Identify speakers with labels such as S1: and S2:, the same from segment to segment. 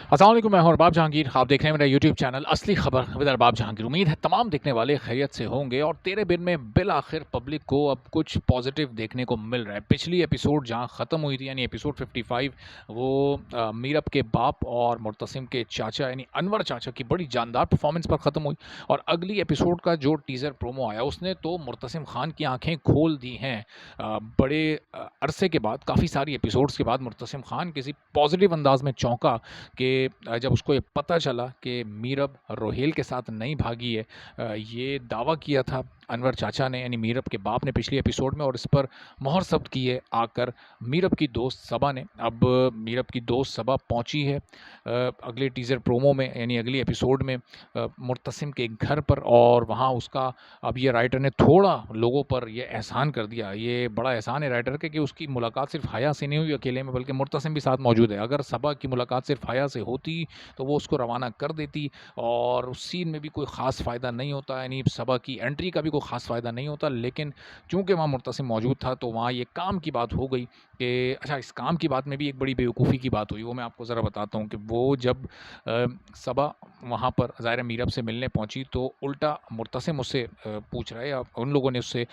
S1: अस्सलाम वालेकुम, मैं हूं अरबाब जहांगीर। आप देख रहे हैं मेरा यूट्यूब चैनल असली खबर विद अरबाब जहांगीर। उम्मीद है तमाम देखने वाले खैरियत से होंगे और तेरे बिन में बिल आखिर पब्लिक को अब कुछ पॉजिटिव देखने को मिल रहा है। पिछली एपिसोड जहां ख़त्म हुई थी यानी एपिसोड 55, वो मीरब के बाप और मुर्तसिम के चाचा यानी अनवर चाचा की बड़ी जानदार परफॉर्मेंस पर ख़त्म हुई। और अगली एपिसोड का जो टीज़र प्रोमो आया उसने तो मुर्तसिम खान की आंखें खोल दी हैं। बड़े अरसे के बाद, काफ़ी सारी एपिसोड्स के बाद मुर्तसिम खान किसी पॉजिटिव अंदाज में चौंका कि जब उसको ये पता चला कि मीरब रोहेल के साथ नहीं भागी है। ये दावा किया था अनवर चाचा ने यानी मीरब के बाप ने पिछली एपिसोड में, और इस पर मोहर जब्त की है आकर मीरब की दोस्त सबा ने। अब मीरब की दोस्त सबा पहुंची है अगले टीज़र प्रोमो में यानी अगली एपिसोड में मुर्तसिम के घर पर, और वहाँ उसका अब ये राइटर ने थोड़ा लोगों पर ये एहसान कर दिया। ये बड़ा एहसान है राइटर के कि उसकी मुलाकात सिर्फ हया से नहीं हुई अकेले में, बल्कि मुर्तसिम भी साथ मौजूद है। अगर सबा की मुलाकात सिर्फ हया से होती तो वो उसको रवाना कर देती और उस सीन में भी कोई ख़ास फ़ायदा नहीं होता, यानी सबा की एंट्री का भी कोई ख़ास फ़ायदा नहीं होता। लेकिन चूँकि वहाँ मुर्तसिम मौजूद था तो वहाँ ये काम की बात हो गई कि अच्छा, इस काम की बात में भी एक बड़ी बेवकूफ़ी की बात हुई। वो मैं आपको ज़रा बताता हूँ कि वो जब सबा वहाँ पर ज़ाहिर है मीरब से मिलने पहुँची तो उल्टा मुर्तसिम उससे पूछ रहा है, या उन लोगों ने उससे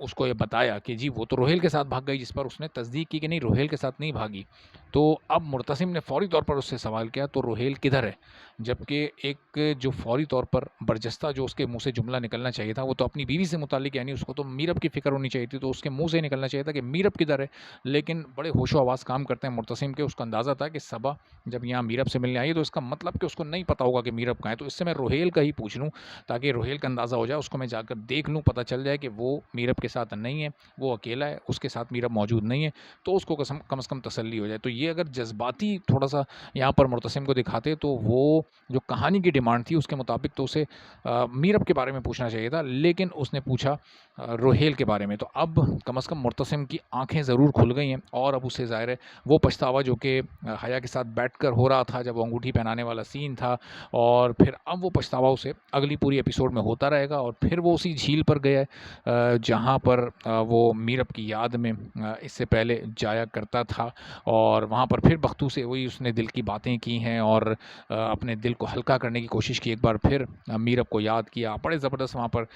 S1: उसको ये बताया कि जी वो तो रोहेल के साथ भाग गई, जिस पर उसने तस्दीक की कि नहीं, रोहेल के साथ नहीं भागी। तो अब मुर्तसिम ने फ़ौरी तौर पर उससे सवाल किया तो रोहेल किधर है? जबकि एक जो फ़ौरी तौर पर बर्जस्ता जो उसके मुँह से जुमला निकलना चाहिए था वो तो अपनी बीवी से मुताल्लिक, यानी उसको तो मीरब की फ़िक्र होनी चाहिए थी, तो उसके मुँह से निकलना चाहिए था कि मीरब किधर है। लेकिन बड़े होशो-हवास काम करते हैं मुर्तसिम के। उसको अंदाज़ा था कि सबा जब यहाँ मीरब से मिलने आई है तो इसका मतलब कि उसको नहीं पता होगा कि मीरब कहाँ है, तो इससे मैं रोहेल का ही पूछ लूँ ताकि रोहेल का अंदाज़ा हो जाए, उसको मैं जाकर देख लूँ, पता चल जाए कि वो मीरब के साथ नहीं है, वो अकेला है, उसके साथ मीरब मौजूद नहीं है, तो उसको कम से कम तसल्ली हो जाए। तो ये अगर जज़्बाती थोड़ा-सा यहाँ पर मुर्तसिम को दिखाते तो वो जो कहानी की डिमांड थी उसके मुताबिक तो उसे मीरब के बारे में पूछना चाहिए था, लेकिन उसने पूछा रोहेल के बारे में। तो अब कम से कम मुर्तसिम की आँखें ज़रूर खुल गई हैं और अब उसे ज़ाहिर है वो पछतावा जो कि हया के साथ बैठकर हो रहा था जब वो अंगूठी पहनाने वाला सीन था, और फिर अब वो पछतावा उसे अगली पूरी एपिसोड में होता रहेगा। और फिर वो उसी झील पर गया है जहाँ पर वो मीरब की याद में इससे पहले जाया करता था, और वहाँ पर फिर बख्तू से वही उसने दिल की बातें की हैं और अपने दिल को हल्का करने की कोशिश की। एक बार फिर मीरब को याद किया। बड़े ज़बरदस्त वहाँ पर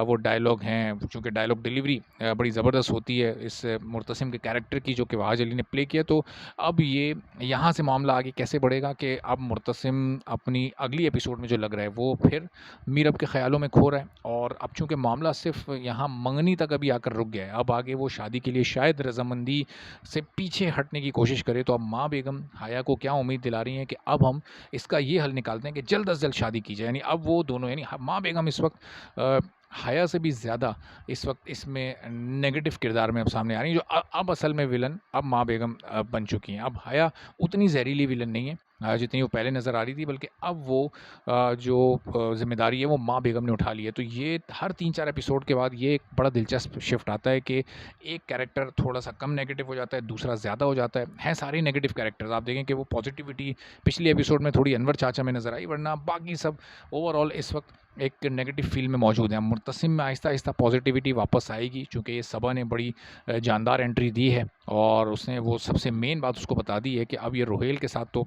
S1: वो डायलॉग हैं, चूँकि डायलॉग डिलीवरी बड़ी ज़बरदस्त होती है इस मुर्तसिम के कैरेक्टर की जो कि वहाज अली ने प्ले किया। तो अब ये यहाँ से मामला आगे कैसे बढ़ेगा कि अब मुर्तसिम अपनी अगली एपिसोड में जो लग रहा है वो फिर मीरब के ख़्यालों में खो रहा है, और अब चूँकि मामला सिर्फ यहाँ मंगनी तक अभी आकर रुक गया है, अब आगे वो शादी के लिए शायद रज़ामंदी से पीछे हटने की कोशिश करे। तो अब माँ बेगम हया को क्या उम्मीद दिला रही हैं कि अब हम इसका ये हल निकालते हैं कि जल्द अज़ जल्द शादी की जाए। यानी अब वो दोनों यानी माँ बेगम इस वक्त हया से भी ज़्यादा इस वक्त इसमें नेगेटिव किरदार में अब सामने आ रही हैं, जो अब असल में विलन अब माँ बेगम बन चुकी हैं। अब हया उतनी जहरीली विलन नहीं है जितनी वो पहले नज़र आ रही थी, बल्कि अब वो जो ज़िम्मेदारी है वो माँ बेगम ने उठा ली है। तो ये हर 3-4 एपिसोड के बाद ये एक बड़ा दिलचस्प शिफ्ट आता है कि एक कैरेक्टर थोड़ा-सा कम नेगेटिव हो जाता है, दूसरा ज़्यादा हो जाता है। हैं सारे ही नेगेटिव कैरेक्टर्स, आप देखें कि वो पॉजिटिविटी पिछली एपिसोड में थोड़ी अनवर चाचा में नज़र आई, वरना बाकी सब ओवरऑल इस वक्त एक नेगेटिव फ़ील में मौजूद हैं। मुर्तसिम में आहिस्ता-आहिस्ता पॉजिटिविटी वापस आएगी, चूँकि ये सबा ने बड़ी जानदार एंट्री दी है और उसने वो सबसे मेन बात उसको बता दी है कि अब ये रोहेल के साथ तो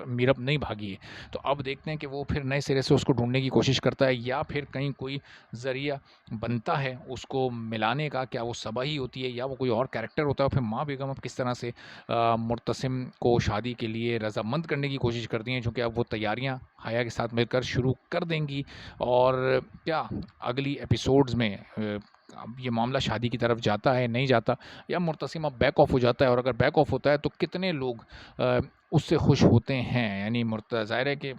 S1: मीरब नहीं भागी है। तो अब देखते हैं कि वो फिर नए सिरे से उसको ढूँढने की कोशिश करता है या फिर कहीं कोई ज़रिया बनता है उसको मिलाने का। क्या वो सबा ही होती है या वो कोई और कैरेक्टर होता है? फिर माँ बेगम अब किस तरह से मुर्तसिम को शादी के लिए रज़ामंद करने की कोशिश करती हैं, चूँकि अब वो तैयारियाँ हया के साथ मिलकर शुरू कर देंगी। और क्या अगली एपिसोड्स में अब ये मामला शादी की तरफ जाता है, नहीं जाता, या मुर्तसिम अब बैक ऑफ हो जाता है, और अगर बैक ऑफ होता है तो कितने लोग उससे खुश होते हैं? यानी ज़ाहिर है कि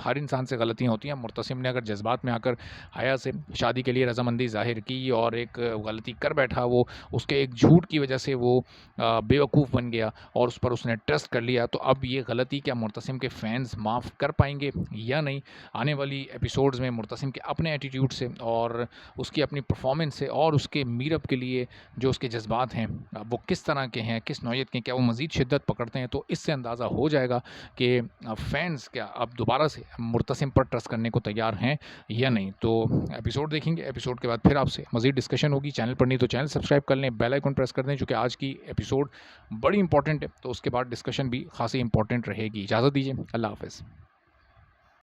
S1: हर इंसान से गलतियाँ होती हैं। मुर्तसिम ने अगर जज्बात में आकर हया से शादी के लिए रज़ामंदी ज़ाहिर की और एक गलती कर बैठा, वो उसके एक झूठ की वजह से वो बेवकूफ़ बन गया और उस पर उसने ट्रस्ट कर लिया, तो अब ये गलती क्या मुर्तसिम के फैंस माफ़ कर पाएंगे या नहीं? आने वाली एपिसोड्स में मुर्तसिम के अपने एटीट्यूड से और उसकी अपनी परफॉर्मेंस से और उसके मीरब के लिए जो उसके जज्बात हैं वो किस तरह के हैं, किस नौइयत के हैं, क्या वो मज़ीद शिद्दत पकड़ते हैं, तो इससे अंदाज़ा हो जाएगा कि फैंस क्या अब दोबारा से मुर्तसिम पर ट्रस्ट करने को तैयार हैं या नहीं। तो एपिसोड देखेंगे, एपिसोड के बाद फिर आपसे मज़ीद डिस्कशन होगी। चैनल पर नहीं तो चैनल सब्सक्राइब कर लें, बेल आइकन प्रेस कर दें, चूँकि आज की एपिसोड बड़ी इंपॉर्टेंट है, तो उसके बाद डिस्कशन भी खासी इंपॉर्टेंट रहेगी। इजाज़त दीजिए, अल्लाह हाफ़िज़।